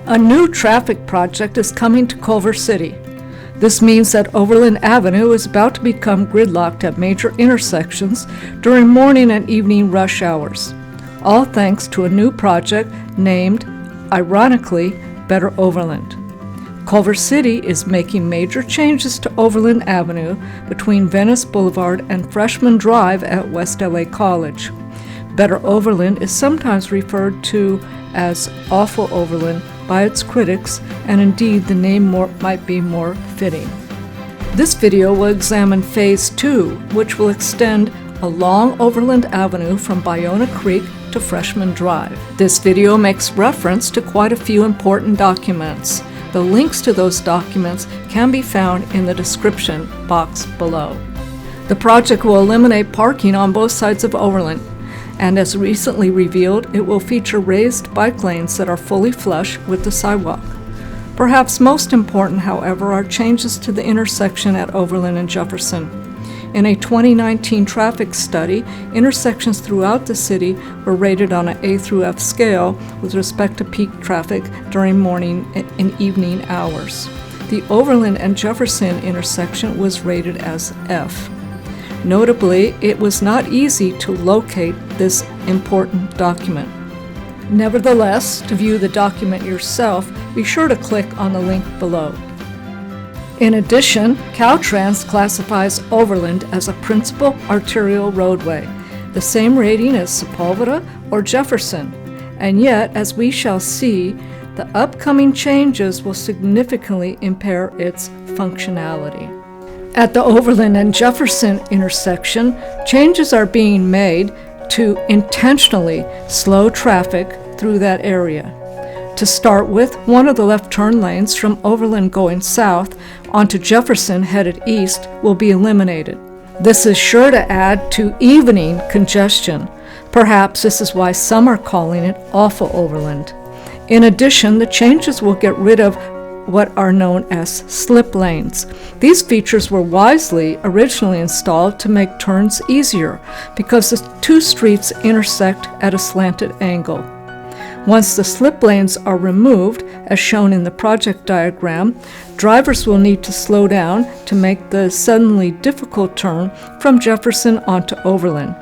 A new traffic project is coming to Culver City. This means that Overland Avenue is about to become gridlocked at major intersections during morning and evening rush hours, all thanks to a new project named, ironically, Better Overland. Culver City is making major changes to Overland Avenue between Venice Boulevard and Freshman Drive at West LA College. Better Overland is sometimes referred to as Awful Overland by its critics, and indeed the name might be more fitting. This video will examine Phase 2, which will extend along Overland Avenue from Ballona Creek to Freshman Drive. This video makes reference to quite a few important documents. The links to those documents can be found in the description box below. The project will eliminate parking on both sides of Overland, and as recently revealed, it will feature raised bike lanes that are fully flush with the sidewalk. Perhaps most important, however, are changes to the intersection at Overland and Jefferson. In a 2019 traffic study, intersections throughout the city were rated on an A through F scale with respect to peak traffic during morning and evening hours. The Overland and Jefferson intersection was rated as F. Notably, it was not easy to locate this important document. Nevertheless, to view the document yourself, be sure to click on the link below. In addition, Caltrans classifies Overland as a principal arterial roadway, the same rating as Sepulveda or Jefferson, and yet, as we shall see, the upcoming changes will significantly impair its functionality. At the Overland and Jefferson intersection, changes are being made to intentionally slow traffic through that area. To start with, one of the left turn lanes from Overland going south onto Jefferson headed east will be eliminated. This is sure to add to evening congestion. Perhaps this is why some are calling it Awful Overland. In addition, the changes will get rid of what are known as slip lanes. These features were wisely originally installed to make turns easier because the two streets intersect at a slanted angle. Once the slip lanes are removed, as shown in the project diagram, drivers will need to slow down to make the suddenly difficult turn from Jefferson onto Overland.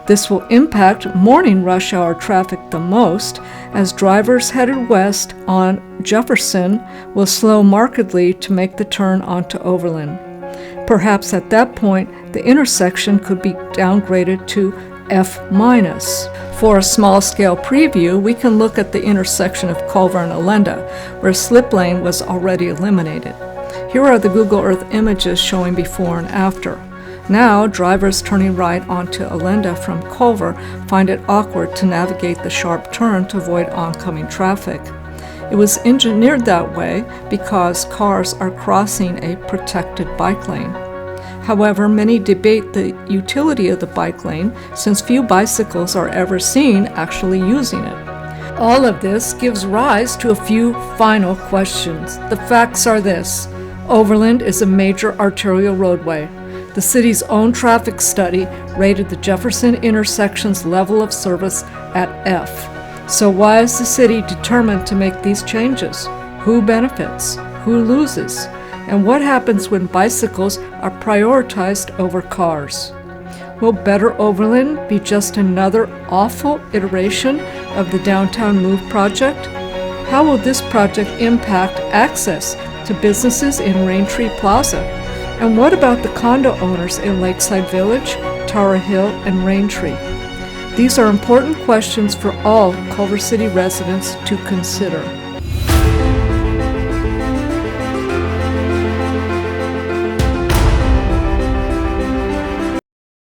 This will impact morning rush hour traffic the most, as drivers headed west on Jefferson will slow markedly to make the turn onto Overland. Perhaps at that point, the intersection could be downgraded to F-. For a small-scale preview, we can look at the intersection of Culver and Allenda, where slip lane was already eliminated. Here are the Google Earth images showing before and after. Now, drivers turning right onto Allenda from Culver find it awkward to navigate the sharp turn to avoid oncoming traffic. It was engineered that way because cars are crossing a protected bike lane. However, many debate the utility of the bike lane since few bicycles are ever seen actually using it. All of this gives rise to a few final questions. The facts are this: Overland is a major arterial roadway. The city's own traffic study rated the Jefferson intersection's level of service at F. So why is the city determined to make these changes? Who benefits? Who loses? And what happens when bicycles are prioritized over cars? Will Better Overland be just another awful iteration of the Downtown Move project? How will this project impact access to businesses in Raintree Plaza? And what about the condo owners in Lakeside Village, Tower Hill, and Raintree? These are important questions for all Culver City residents to consider.